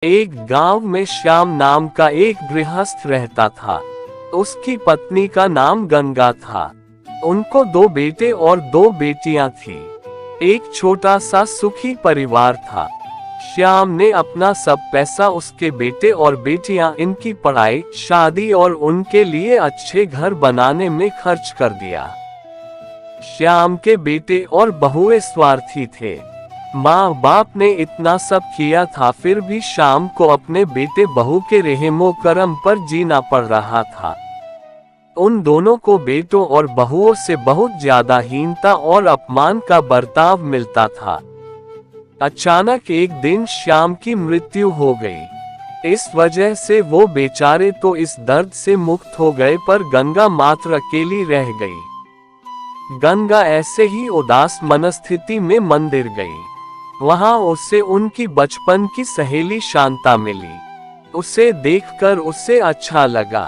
एक गांव में श्याम नाम का एक गृहस्थ रहता था। उसकी पत्नी का नाम गंगा था। उनको 2 बेटे और 2 बेटियां थी। एक छोटा सा सुखी परिवार था। श्याम ने अपना सब पैसा उसके बेटे और बेटियां इनकी पढ़ाई, शादी और उनके लिए अच्छे घर बनाने में खर्च कर दिया। श्याम के बेटे और बहुएं स्वार्थी थे। माँ बाप ने इतना सब किया था, फिर भी श्याम को अपने बेटे बहू के रहमो करम पर जीना पड़ रहा था। उन दोनों को बेटों और बहुओं से बहुत ज्यादा हीनता और अपमान का बर्ताव मिलता था। अचानक एक दिन श्याम की मृत्यु हो गई। इस वजह से वो बेचारे तो इस दर्द से मुक्त हो गए, पर गंगा मात्र अकेली रह गई। गंगा ऐसे ही उदास मनस्थिति में मंदिर गई। वहां उसे उनकी बचपन की सहेली शांता मिली। उसे देखकर उसे अच्छा लगा।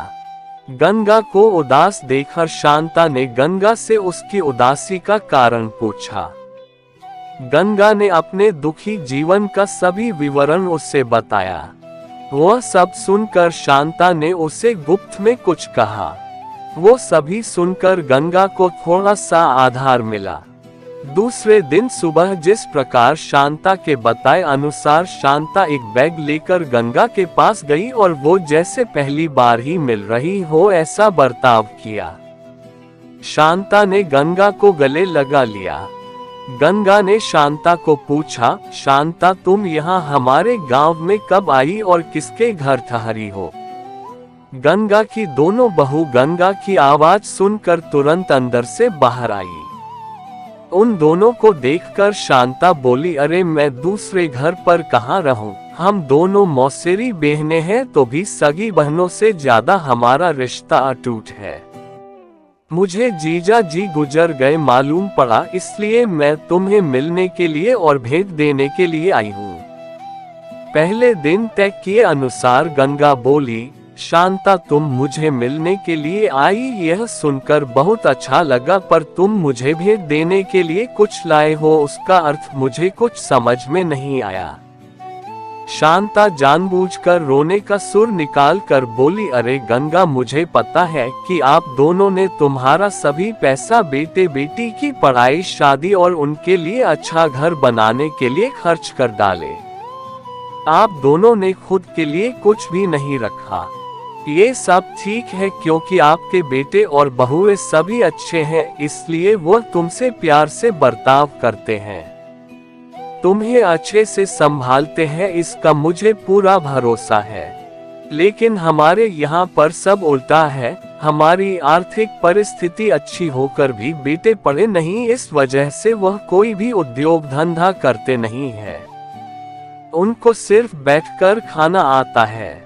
गंगा को उदास देखकर शांता ने गंगा से उसकी उदासी का कारण पूछा। गंगा ने अपने दुखी जीवन का सभी विवरण उससे बताया। वह सब सुनकर शांता ने उसे गुप्त में कुछ कहा। वो सभी सुनकर गंगा को थोड़ा सा आधार मिला। दूसरे दिन सुबह जिस प्रकार शांता के बताए अनुसार शांता एक बैग लेकर गंगा के पास गई और वो जैसे पहली बार ही मिल रही हो ऐसा बर्ताव किया। शांता ने गंगा को गले लगा लिया। गंगा ने शांता को पूछा, शांता तुम यहाँ हमारे गांव में कब आई और किसके घर ठहरी हो? गंगा की दोनों बहू गंगा की आवाज सुनकर तुरंत अंदर से बाहर आई। उन दोनों को देखकर शांता बोली, अरे मैं दूसरे घर पर कहाँ रहूं? हम दोनों मौसेरी बहनें हैं, तो भी सगी बहनों से ज्यादा हमारा रिश्ता अटूट है। मुझे जीजा जी गुजर गए मालूम पड़ा, इसलिए मैं तुम्हें मिलने के लिए और भेंट देने के लिए आई हूँ। पहले दिन तय किए अनुसार गंगा बोली, शांता तुम मुझे मिलने के लिए आई यह सुनकर बहुत अच्छा लगा, पर तुम मुझे भेंट देने के लिए कुछ लाए हो, उसका अर्थ मुझे कुछ समझ में नहीं आया। शांता जानबूझकर रोने का सुर निकाल कर बोली, अरे गंगा मुझे पता है कि आप दोनों ने तुम्हारा सभी पैसा बेटे बेटी की पढ़ाई, शादी और उनके लिए अच्छा घर बनाने के लिए खर्च कर डाले। आप दोनों ने खुद के लिए कुछ भी नहीं रखा। ये सब ठीक है क्योंकि आपके बेटे और बहुएं सभी अच्छे हैं, इसलिए वो तुमसे प्यार से बर्ताव करते हैं, तुम्हें अच्छे से संभालते हैं, इसका मुझे पूरा भरोसा है। लेकिन हमारे यहाँ पर सब उल्टा है। हमारी आर्थिक परिस्थिति अच्छी होकर भी बेटे पढ़े नहीं, इस वजह से वह कोई भी उद्योग धंधा करते नहीं है। उनको सिर्फ बैठकर खाना आता है।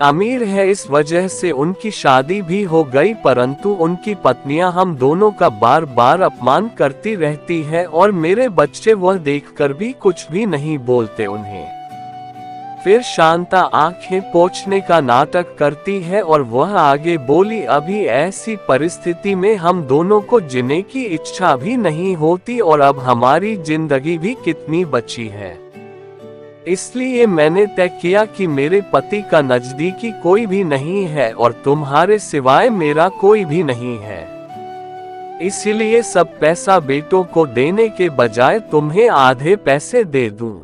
अमीर है, इस वजह से उनकी शादी भी हो गई, परंतु उनकी पत्नियां हम दोनों का बार बार अपमान करती रहती है और मेरे बच्चे वह देखकर भी कुछ भी नहीं बोलते उन्हें। फिर शांता आंखें पोंछने का नाटक करती है और वह आगे बोली, अभी ऐसी परिस्थिति में हम दोनों को जीने की इच्छा भी नहीं होती और अब हमारी जिंदगी भी कितनी बची है। इसलिए मैंने तय किया कि मेरे पति का नजदीकी कोई भी नहीं है और तुम्हारे सिवाय मेरा कोई भी नहीं है। इसलिए सब पैसा बेटों को देने के बजाय तुम्हें आधे पैसे दे दूं।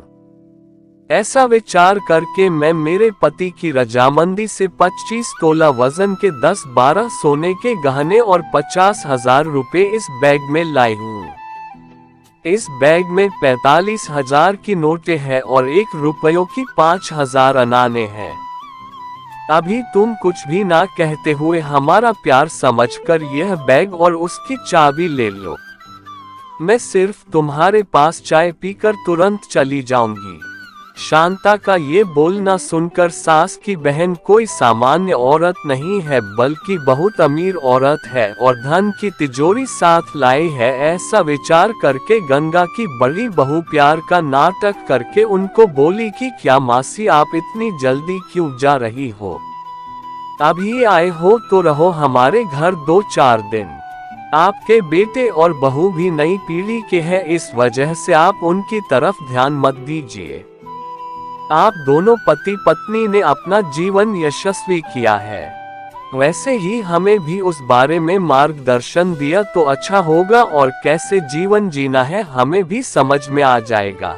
ऐसा विचार करके मैं मेरे पति की रजामंदी से 25 तोला वजन के 10-12 सोने के गहने और 50,000 रुपए इस बैग में लाई हूँ। इस बैग में 45,000 की नोटें हैं और 1 रुपयों की 5,000 अनाने हैं। अभी तुम कुछ भी ना कहते हुए हमारा प्यार समझकर यह बैग और उसकी चाबी ले लो। मैं सिर्फ तुम्हारे पास चाय पीकर तुरंत चली जाऊंगी। शांता का ये बोलना सुनकर सास की बहन कोई सामान्य औरत नहीं है, बल्कि बहुत अमीर औरत है और धन की तिजोरी साथ लाई है, ऐसा विचार करके गंगा की बड़ी बहू प्यार का नाटक करके उनको बोली कि क्या मासी आप इतनी जल्दी क्यों जा रही हो? अभी आए हो तो रहो हमारे घर 2-4 दिन। आपके बेटे और बहू भी नई पीढ़ी के हैं, इस वजह से आप उनकी तरफ ध्यान मत दीजिए। आप दोनों पति पत्नी ने अपना जीवन यशस्वी किया है। वैसे ही हमें भी उस बारे में मार्गदर्शन दिया तो अच्छा होगा, और कैसे जीवन जीना है हमें भी समझ में आ जाएगा।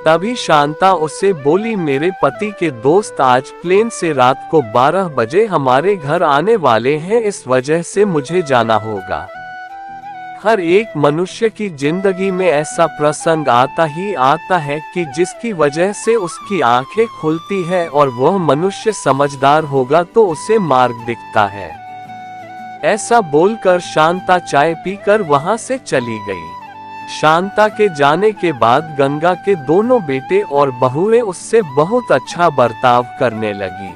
तभी शांता उससे बोली, मेरे पति के दोस्त आज प्लेन से रात को 12 बजे हमारे घर आने वाले हैं, इस वजह से मुझे जाना होगा। हर एक मनुष्य की जिंदगी में ऐसा प्रसंग आता ही आता है कि जिसकी वजह से उसकी आंखें खुलती है और वह मनुष्य समझदार होगा तो उसे मार्ग दिखता है। ऐसा बोलकर शांता चाय पीकर वहां से चली गई। शांता के जाने के बाद गंगा के दोनों बेटे और बहुएं उससे बहुत अच्छा बर्ताव करने लगी,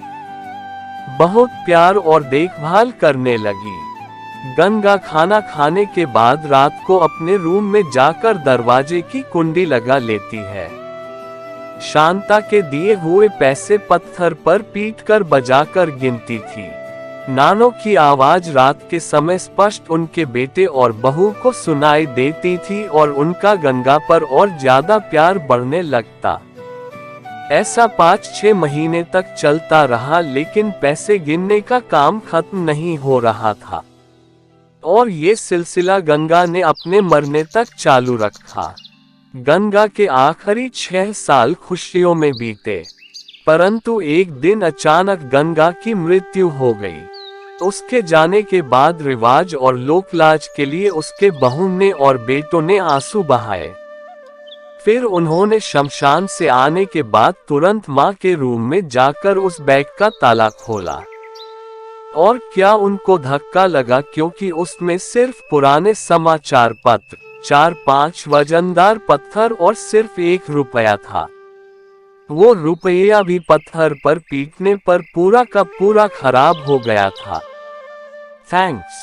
बहुत प्यार और देखभाल करने लगी। गंगा खाना खाने के बाद रात को अपने रूम में जाकर दरवाजे की कुंडी लगा लेती है। शांता के दिए हुए पैसे पत्थर पर पीटकर बजाकर गिनती थी। नानों की आवाज रात के समय स्पष्ट उनके बेटे और बहू को सुनाई देती थी और उनका गंगा पर और ज्यादा प्यार बढ़ने लगता। ऐसा 5-6 महीने तक चलता रहा, लेकिन पैसे गिनने का काम खत्म नहीं हो रहा था और ये सिलसिला गंगा ने अपने मरने तक चालू रखा। गंगा के आखिरी 6 साल खुशियों में बीते, परंतु एक दिन अचानक गंगा की मृत्यु हो गई। उसके जाने के बाद रिवाज और लोकलाज के लिए उसके बहू ने और बेटों ने आंसू बहाए। फिर उन्होंने शमशान से आने के बाद तुरंत मां के रूम में जाकर उस बैग का ताला खोला। और क्या उनको धक्का लगा, क्योंकि उसमें सिर्फ पुराने समाचार पत्र, 4-5 वजनदार पत्थर और सिर्फ 1 रुपया था। वो रुपया भी पत्थर पर पीटने पर पूरा का पूरा खराब हो गया था। थैंक्स।